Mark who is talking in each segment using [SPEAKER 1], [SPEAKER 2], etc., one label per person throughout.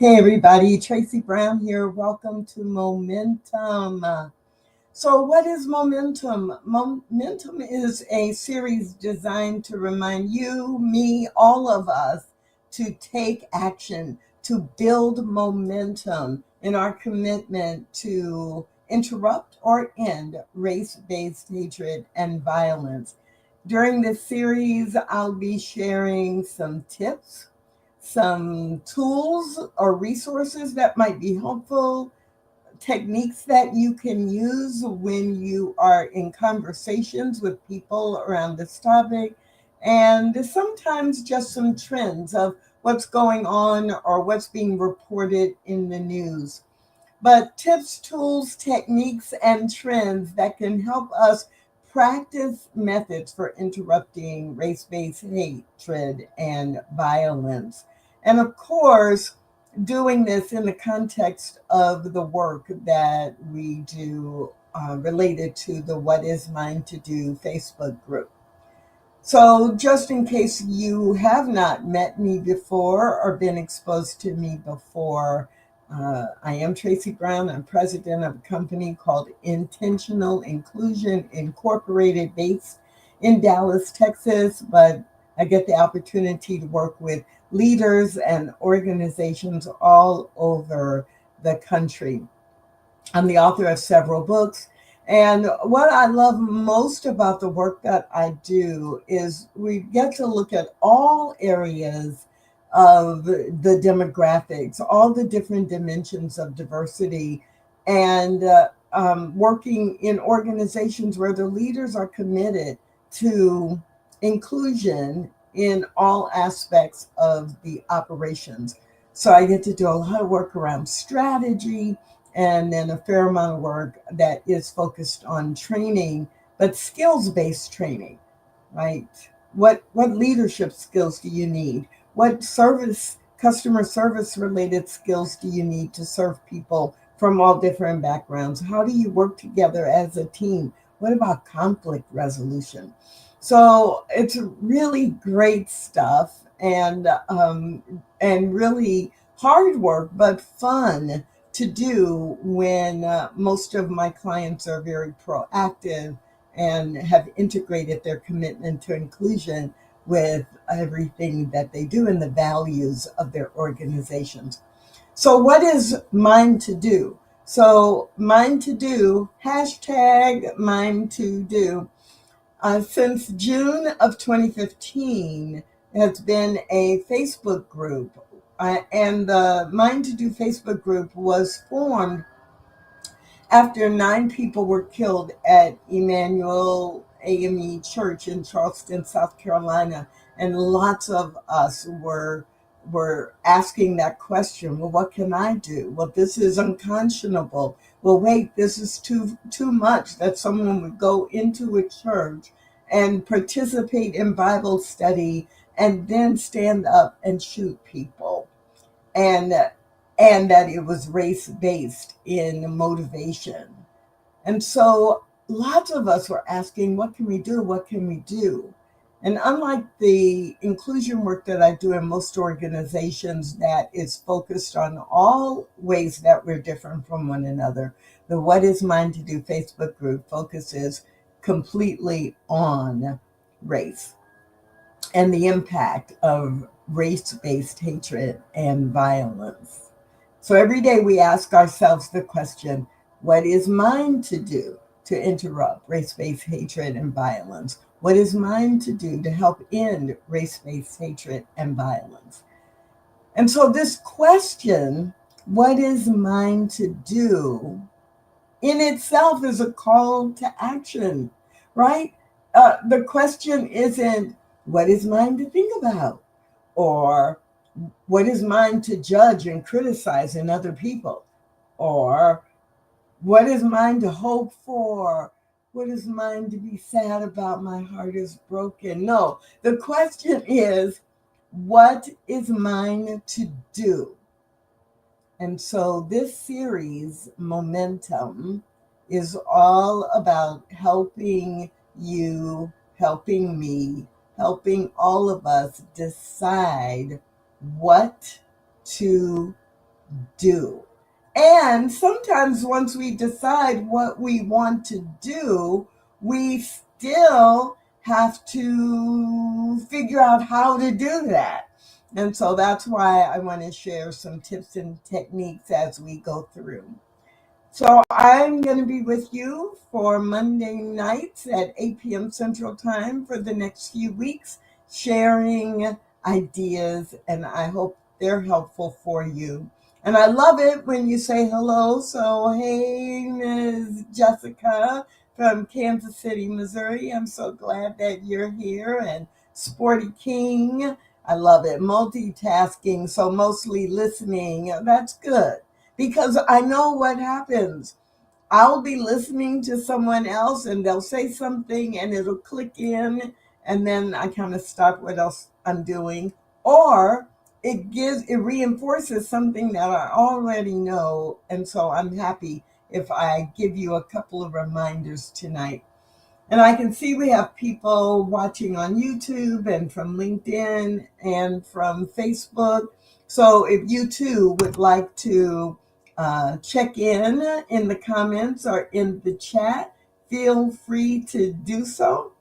[SPEAKER 1] Hey everybody, Tracy Brown here. Welcome to Momentum. So, what is Momentum? Momentum is a series designed to remind you, me, all of us to take action, to build momentum in our commitment to interrupt or end race based hatred and violence. During this series, I'll be sharing some tips, some tools or resources that might be helpful, techniques that you can use when you are in conversations with people around this topic, and sometimes just some trends of what's going on or what's being reported in the news. But tips, tools, techniques, and trends that can help us practice methods for interrupting race based hatred and violence. And of course, doing this in the context of the work that we do related to the What Is Mine to Do Facebook group. So, just in case you have not met me before or been exposed to me before, I am Tracy Brown. I'm president of a company called Intentional Inclusion Incorporated, based in Dallas, Texas. But I get the opportunity to work with leaders and organizations all over the country. I'm the author of several books. And what I love most about the work that I do is we get to look at all areas of the demographics, all the different dimensions of diversity, and working in organizations where the leaders are committed to inclusion in all aspects of the operations. So I get to do a lot of work around strategy, and then a fair amount of work that is focused on training, but skills-based training, right? What leadership skills do you need? What service, customer service related skills do you need to serve people from all different backgrounds? How do you work together as a team? What about conflict resolution? So it's really great stuff, and really hard work, but fun to do when most of my clients are very proactive and have integrated their commitment to inclusion with everything that they do and the values of their organizations. So, what is Mine to Do? So, Mine to Do, hashtag Mine to Do, since June of 2015, has been a Facebook group. And the Mind to Do Facebook group was formed after 9 people were killed at Emmanuel AME Church in Charleston, South Carolina. And lots of us were asking that question. Well, what can I do? Well, this is unconscionable. Well, wait, this is too much that someone would go into a church and participate in Bible study and then stand up and shoot people. And that it was race based in motivation. And so lots of us were asking, what can we do? What can we do? And unlike the inclusion work that I do in most organizations that is focused on all ways that we're different from one another, the What Is Mine to Do Facebook group focuses completely on race and the impact of race based hatred and violence. So every day we ask ourselves the question, what is mine to do to interrupt race based hatred and violence? What is mine to do to help end race based hatred and violence? And so, this question, what is mine to do, in itself is a call to action, right? The question isn't, what is mine to think about? Or what is mine to judge and criticize in other people? Or what is mine to hope for? What is mine to be sad about? My heart is broken. No, the question is, what is mine to do? And so this series, Momentum, is all about helping you, helping me, helping all of us decide what to do. And sometimes once we decide what we want to do, we still have to figure out how to do that. And so that's why I want to share some tips and techniques as we go through. So I'm going to be with you for Monday nights at 8 p.m. Central Time for the next few weeks, sharing ideas, and I hope they're helpful for you. And I love it when you say hello. So, hey, Ms. Jessica from Kansas City, Missouri. I'm so glad that you're here. And Sporty King, I love it. Multitasking, so mostly listening. That's good because I know what happens. I'll be listening to someone else and they'll say something and it'll click in, and then I kind of stop what else I'm doing. Or it reinforces something that I already know. And so I'm happy if I give you a couple of reminders tonight. And I can see we have people watching on YouTube and from LinkedIn and from Facebook. So if you too would like to check in the comments or in the chat, feel free to do so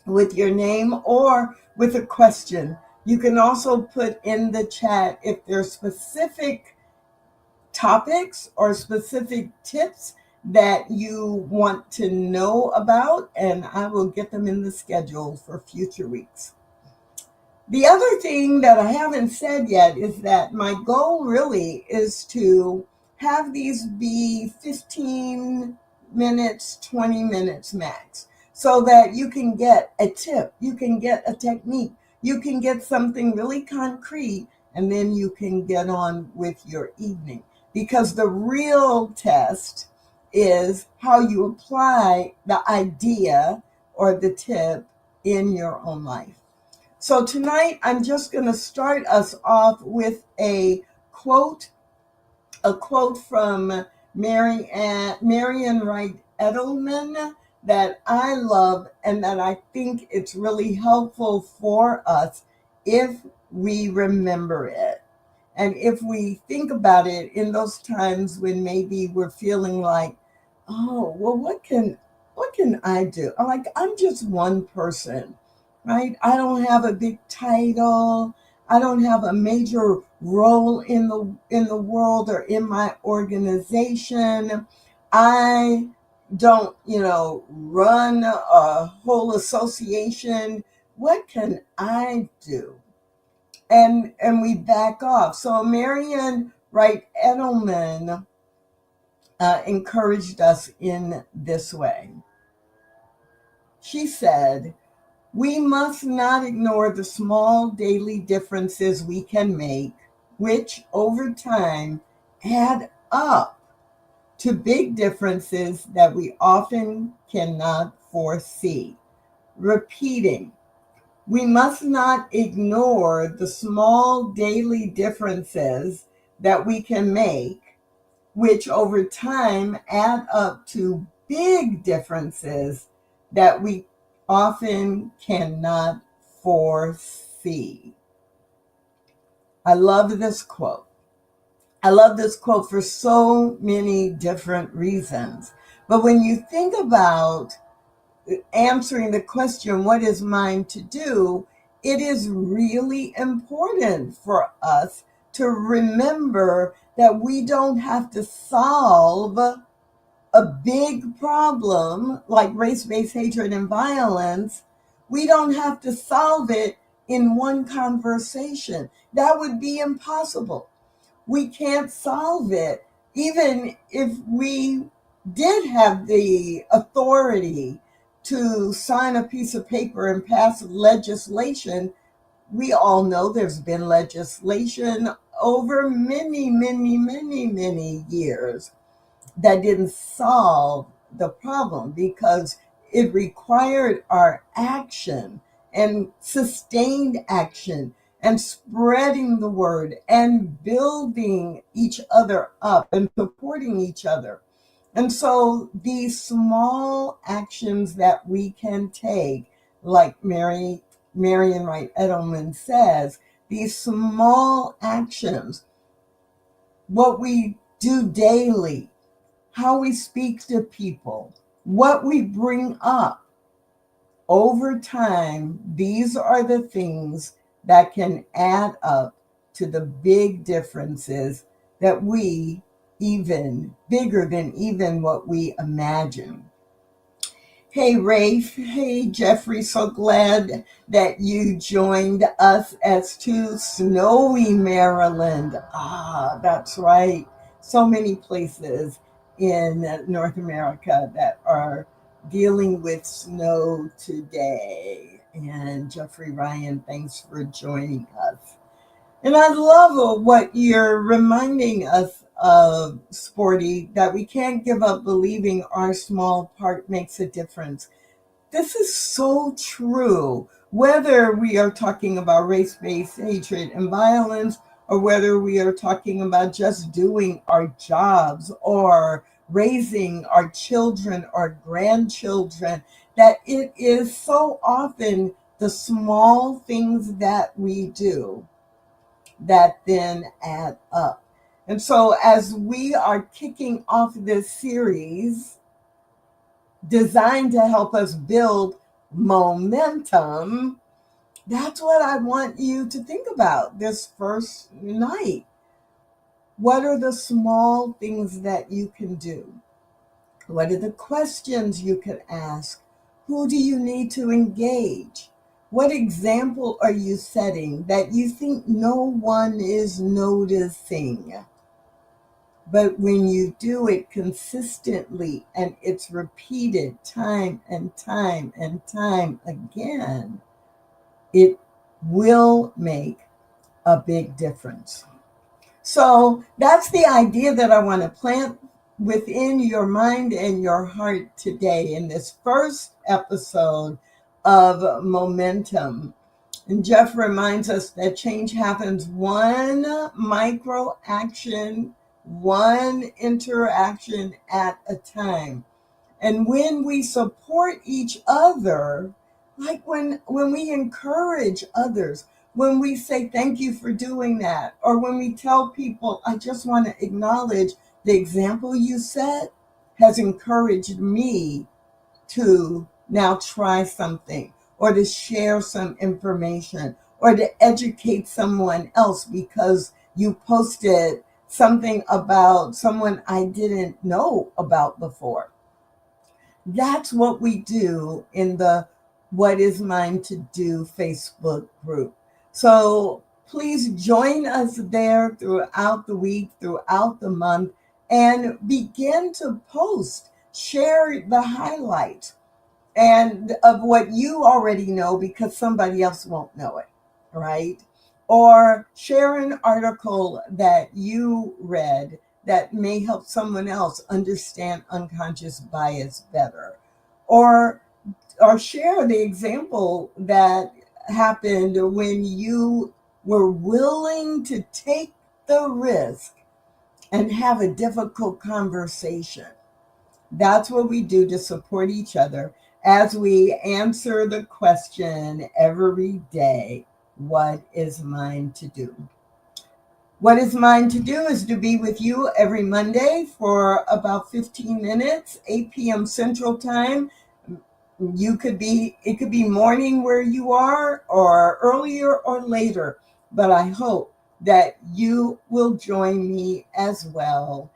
[SPEAKER 1] with your name or with a question. You can also put in the chat if there's specific topics or specific tips that you want to know about, and I will get them in the schedule for future weeks. The other thing that I haven't said yet is that my goal really is to have these be 15 minutes, 20 minutes max, so that you can get a tip, you can get a technique, you can get something really concrete, and then you can get on with your evening. Because the real test is how you apply the idea or the tip in your own life. So tonight, I'm just going to start us off with a quote from Marian Wright Edelman that I love and that I think it's really helpful for us if we remember it. And if we think about it in those times when maybe we're feeling like, oh, well, what can I do? I'm just one person, right? I don't have a big title. I don't have a major role in the world or in my organization. I don't, run a whole association. What can I do? And we back off. So Marian Wright Edelman encouraged us in this way. She said, "We must not ignore the small daily differences we can make, which over time add up to big differences that we often cannot foresee." Repeating, we must not ignore the small daily differences that we can make, which over time add up to big differences that we often cannot foresee. I love this quote. I love this quote for so many different reasons. But when you think about answering the question, what is mine to do? It is really important for us to remember that we don't have to solve a big problem like race-based hatred and violence. We don't have to solve it in one conversation. That would be impossible. We can't solve it. Even if we did have the authority to sign a piece of paper and pass legislation, we all know there's been legislation over many, many, many, many years that didn't solve the problem because it required our action and sustained action and spreading the word and building each other up and supporting each other. And so these small actions that we can take, like Marian Wright Edelman says, these small actions what we do daily, how we speak to people, what we bring up over time, these are the things that can add up to the big differences that we even bigger than even what we imagine. Hey, Rafe. Hey, Jeffrey. So glad that you joined us as to snowy Maryland. Ah, that's right. So many places in North America that are dealing with snow today. And Jeffrey Ryan, thanks for joining us. And I love what you're reminding us of, Sporty, that we can't give up believing our small part makes a difference. This is so true. Whether we are talking about race based hatred and violence, or whether we are talking about just doing our jobs or raising our children or grandchildren, that it is so often the small things that we do that then add up. And so, as we are kicking off this series designed to help us build momentum, that's what I want you to think about this first night. What are the small things that you can do? What are the questions you can ask? Who do you need to engage? What example are you setting that you think no one is noticing? But when you do it consistently and it's repeated time and time and time again, it will make a big difference. So that's the idea that I want to plant within your mind and your heart today in this first episode of Momentum. And Jeff reminds us that change happens one micro action, one interaction at a time. And when we support each other, like when we encourage others, when we say thank you for doing that, or when we tell people, I just want to acknowledge the example you set has encouraged me to now try something or to share some information or to educate someone else because you posted something about someone I didn't know about before. That's what we do in the What Is Mine to Do Facebook group. So please join us there throughout the week, throughout the month, and begin to post, share the highlights and of what you already know because somebody else won't know it, right? Or share an article that you read that may help someone else understand unconscious bias better. Or or share the example that happened when you were willing to take the risk and have a difficult conversation. That's what we do to support each other as we answer the question every day, what is mine to do? What is mine to do is to be with you every Monday for about 15 minutes, 8 p.m. Central Time. It could be morning where you are or earlier or later, but I hope that you will join me as well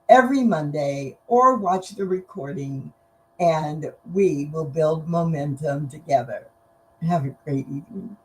[SPEAKER 1] every Monday or watch the recording, and we will build momentum together. Have a great evening.